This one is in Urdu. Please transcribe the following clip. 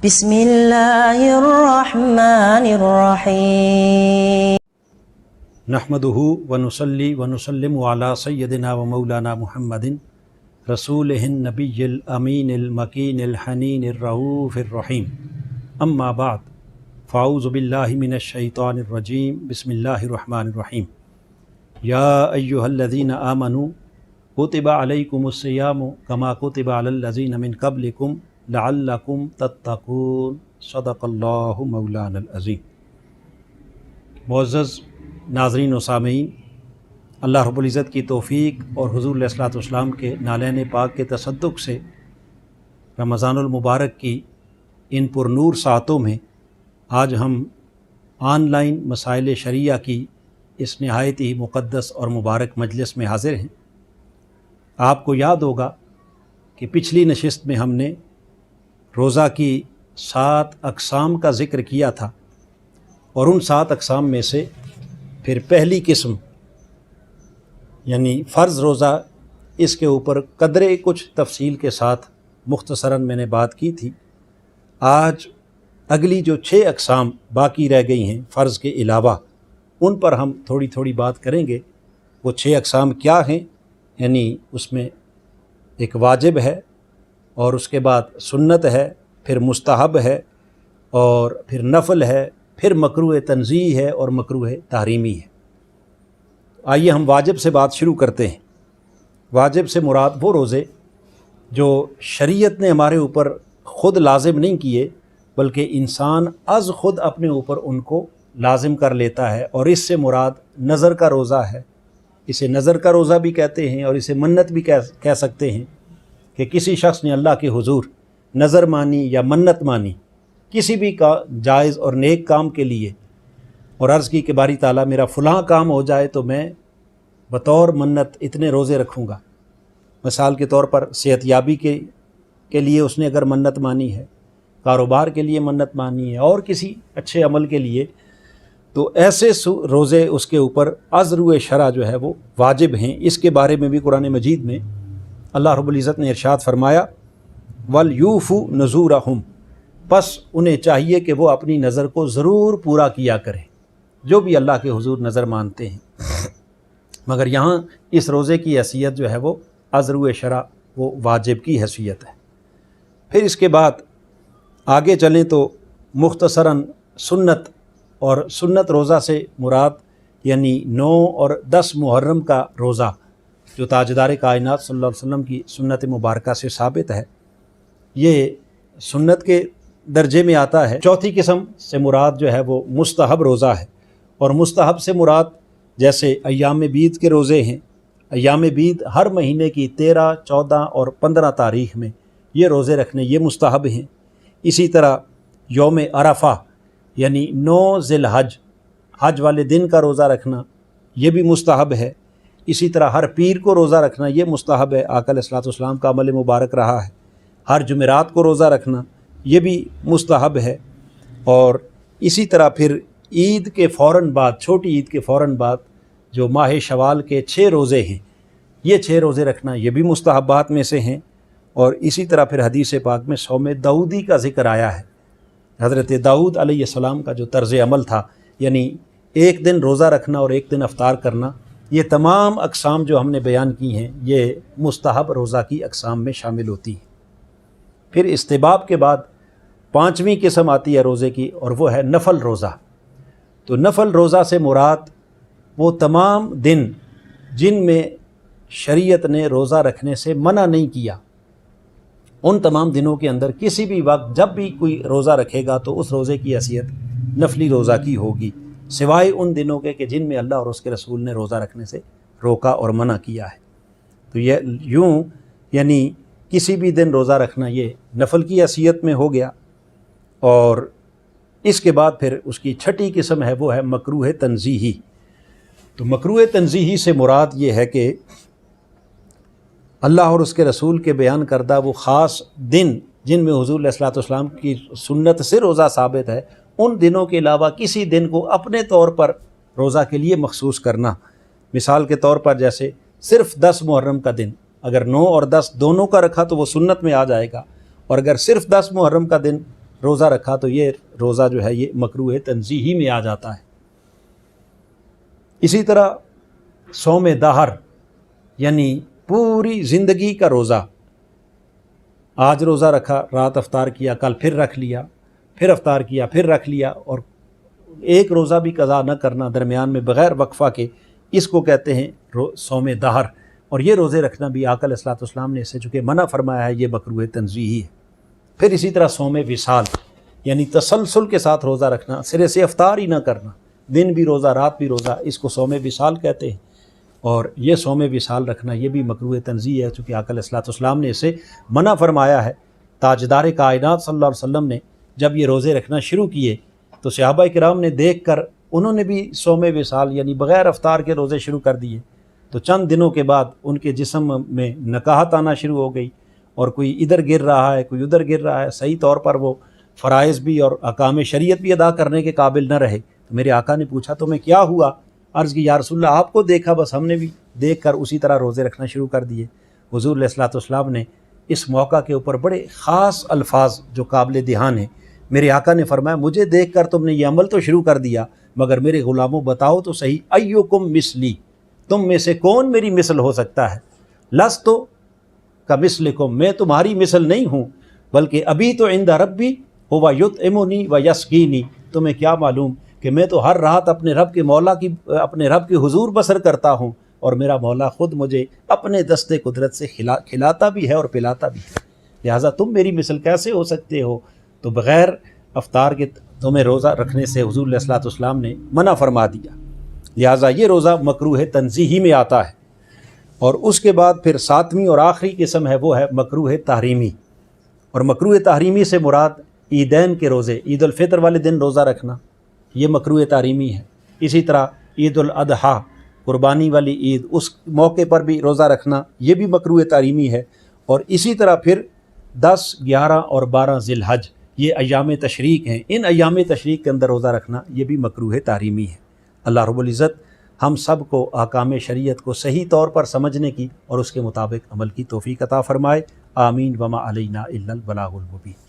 بسم اللہ الرحمن الرحیم نحمدہ ونصلی ونسلم علی سیدنا و مولانا محمد رسولہ النبی الامین المکین الحنین الرؤوف الرحیم اما بعد فاعوذ باللہ من الشیطان الرجیم بسم اللہ الرحمن الرحیم یا ایہا الذین آمنوا کتب علیکم الصیام کما کتب علی الذین من قبلکم لعلکم تتقون صدق اللہ مولانا العظیم۔ معزز ناظرین و سامعین، اللہ رب العزت کی توفیق اور حضور علیہ الصلوۃ والسلام کے نالین پاک کے تصدق سے رمضان المبارک کی ان پر نور ساعتوں میں آج ہم آن لائن مسائل شریعہ کی اس نہایت ہی مقدس اور مبارک مجلس میں حاضر ہیں۔ آپ کو یاد ہوگا کہ پچھلی نشست میں ہم نے روزہ کی 7 اقسام کا ذکر کیا تھا، اور ان 7 اقسام میں سے پھر پہلی قسم یعنی فرض روزہ، اس کے اوپر قدرے کچھ تفصیل کے ساتھ مختصراً میں نے بات کی تھی۔ آج اگلی جو 6 اقسام باقی رہ گئی ہیں فرض کے علاوہ، ان پر ہم تھوڑی تھوڑی بات کریں گے۔ وہ 6 اقسام کیا ہیں؟ یعنی اس میں ایک واجب ہے، اور اس کے بعد سنت ہے، پھر مستحب ہے، اور پھر نفل ہے، پھر مکروہ تنزیہ ہے، اور مکروہ تحریمی ہے۔ آئیے ہم واجب سے بات شروع کرتے ہیں۔ واجب سے مراد وہ روزے جو شریعت نے ہمارے اوپر خود لازم نہیں کیے، بلکہ انسان از خود اپنے اوپر ان کو لازم کر لیتا ہے، اور اس سے مراد نظر کا روزہ ہے۔ اسے نظر کا روزہ بھی کہتے ہیں، اور اسے منت بھی کہہ سکتے ہیں کہ کسی شخص نے اللہ کے حضور نظر مانی یا منت مانی کسی بھی جائز اور نیک کام کے لیے، اور عرض کی کہ باری تعالیٰ میرا فلاں کام ہو جائے تو میں بطور منت اتنے روزے رکھوں گا۔ مثال کے طور پر صحت یابی کے لیے اس نے اگر منت مانی ہے، کاروبار کے لیے منت مانی ہے، اور کسی اچھے عمل کے لیے، تو ایسے روزے اس کے اوپر از روئے شرع جو ہے وہ واجب ہیں۔ اس کے بارے میں بھی قرآن مجید میں اللہ رب العزت نے ارشاد فرمایا وَلْيُوفُوا نُذُورَهُمْ، پس انہیں چاہیے کہ وہ اپنی نظر کو ضرور پورا کیا کریں، جو بھی اللہ کے حضور نظر مانتے ہیں۔ مگر یہاں اس روزے کی حیثیت جو ہے وہ از روئے شرع وہ واجب کی حیثیت ہے۔ پھر اس کے بعد آگے چلیں تو مختصراً سنت، اور سنت روزہ سے مراد یعنی 9 اور 10 محرم کا روزہ، جو تاجدار کائنات صلی اللہ علیہ وسلم کی سنت مبارکہ سے ثابت ہے، یہ سنت کے درجے میں آتا ہے۔ چوتھی قسم سے مراد جو ہے وہ مستحب روزہ ہے، اور مستحب سے مراد جیسے ایام بید کے روزے ہیں۔ ایام بید ہر مہینے کی 13، 14 اور 15 تاریخ میں یہ روزے رکھنے یہ مستحب ہیں۔ اسی طرح یوم عرفہ یعنی 9 ذی الحج، حج والے دن کا روزہ رکھنا یہ بھی مستحب ہے۔ اسی طرح ہر پیر کو روزہ رکھنا یہ مستحب ہے، آقا علیہ الصلوۃ والسلام کا عمل مبارک رہا ہے۔ ہر جمعرات کو روزہ رکھنا یہ بھی مستحب ہے۔ اور اسی طرح پھر عید کے فوراً بعد، چھوٹی عید کے فوراً بعد جو ماہ شوال کے 6 روزے ہیں، یہ 6 روزے رکھنا یہ بھی مستحبات میں سے ہیں۔ اور اسی طرح پھر حدیث پاک میں صوم داؤدی کا ذکر آیا ہے۔ حضرت داؤد علیہ السلام کا جو طرز عمل تھا، یعنی ایک دن روزہ رکھنا اور ایک دن افطار کرنا، یہ تمام اقسام جو ہم نے بیان کی ہیں یہ مستحب روزہ کی اقسام میں شامل ہوتی ہیں۔ پھر استحباب کے بعد 5ویں قسم آتی ہے روزے کی، اور وہ ہے نفل روزہ۔ تو نفل روزہ سے مراد وہ تمام دن جن میں شریعت نے روزہ رکھنے سے منع نہیں کیا، ان تمام دنوں کے اندر کسی بھی وقت جب بھی کوئی روزہ رکھے گا تو اس روزے کی حیثیت نفلی روزہ کی ہوگی، سوائے ان دنوں کے کہ جن میں اللہ اور اس کے رسول نے روزہ رکھنے سے روکا اور منع کیا ہے۔ تو یہ یوں یعنی کسی بھی دن روزہ رکھنا یہ نفل کی حیثیت میں ہو گیا۔ اور اس کے بعد پھر اس کی 6ٹھی قسم ہے وہ ہے مکروہ تنزیہی۔ تو مکروہ تنزیہی سے مراد یہ ہے کہ اللہ اور اس کے رسول کے بیان کردہ وہ خاص دن جن میں حضور علیہ الصلوۃ والسلام کی سنت سے روزہ ثابت ہے، ان دنوں کے علاوہ کسی دن کو اپنے طور پر روزہ کے لیے مخصوص کرنا۔ مثال کے طور پر جیسے صرف 10 محرم کا دن، اگر 9 اور 10 دونوں کا رکھا تو وہ سنت میں آ جائے گا، اور اگر صرف 10 محرم کا دن روزہ رکھا تو یہ روزہ جو ہے یہ مکروہ تنزیہی میں آ جاتا ہے۔ اسی طرح صوم دہر یعنی پوری زندگی کا روزہ، آج روزہ رکھا، رات افطار کیا، کل پھر رکھ لیا، پھر افطار کیا، پھر رکھ لیا، اور ایک روزہ بھی قضا نہ کرنا درمیان میں بغیر وقفہ کے، اس کو کہتے ہیں صوم دہر۔ اور یہ روزے رکھنا بھی آقا علیہ الصلوۃ والسلام نے اسے چونکہ منع فرمایا ہے، یہ مکروہ تنزیہی ہے۔ پھر اسی طرح صوم وصال یعنی تسلسل کے ساتھ روزہ رکھنا، سرے سے افطار ہی نہ کرنا، دن بھی روزہ رات بھی روزہ، اس کو صوم وصال کہتے ہیں۔ اور یہ صوم وصال رکھنا یہ بھی مکروہ تنزیہ ہے، چونکہ آقا علیہ الصلوۃ والسلام نے اسے منع فرمایا ہے۔ تاجدار کائنات صلی اللہ علیہ وسلم نے جب یہ روزے رکھنا شروع کیے تو صحابہ کرام نے دیکھ کر انہوں نے بھی صوم وصال یعنی بغیر افطار کے روزے شروع کر دیے، تو چند دنوں کے بعد ان کے جسم میں نکاہت آنا شروع ہو گئی، اور کوئی ادھر گر رہا ہے، کوئی ادھر گر رہا ہے، صحیح طور پر وہ فرائض بھی اور احکام شریعت بھی ادا کرنے کے قابل نہ رہے۔ تو میرے آقا نے پوچھا تمہیں کیا ہوا؟ عرض کی یا رسول اللہ آپ کو دیکھا، بس ہم نے بھی دیکھ کر اسی طرح روزے رکھنا شروع کر دیے۔ حضور علیہ الصلوۃ والسلام نے اس موقع کے اوپر بڑے خاص الفاظ جو قابل دھیان ہیں، میرے آقا نے فرمایا مجھے دیکھ کر تم نے یہ عمل تو شروع کر دیا، مگر میرے غلاموں بتاؤ تو صحیح، ایکم مثلی، تم میں سے کون میری مثل ہو سکتا ہے؟ لستو کمثلکم، میں تمہاری مثل نہیں ہوں، بلکہ ابھی تو عند ربی ہوا یطعمنی و یسقینی، تمہیں کیا معلوم کہ میں تو ہر رات اپنے رب کے حضور بسر کرتا ہوں، اور میرا مولا خود مجھے اپنے دست قدرت سے کھلاتا بھی ہے اور پلاتا بھی ہے، لہٰذا تم میری مثل کیسے ہو سکتے ہو؟ تو بغیر افطار کے تمہیں روزہ رکھنے سے حضور علیہ الصلوۃ والسلام نے منع فرما دیا، لہٰذا یہ روزہ مکروہ تنزیہی میں آتا ہے۔ اور اس کے بعد پھر ساتویں اور آخری قسم ہے وہ ہے مکروہ تحریمی، اور مکروہ تحریمی سے مراد عیدین کے روزے، عید الفطر والے دن روزہ رکھنا یہ مکروہ تحریمی ہے۔ اسی طرح عید الاضحیٰ، قربانی والی عید، اس موقع پر بھی روزہ رکھنا یہ بھی مکروہ تحریمی ہے۔ اور اسی طرح پھر 10، 11 اور 12 ذی الحج یہ ایام تشریق ہیں، ان ایام تشریق کے اندر روزہ رکھنا یہ بھی مکروہ تحریمی ہے۔ اللہ رب العزت ہم سب کو احکام شریعت کو صحیح طور پر سمجھنے کی اور اس کے مطابق عمل کی توفیق عطا فرمائے، آمین۔ وما علینا الا البلاغ المبین۔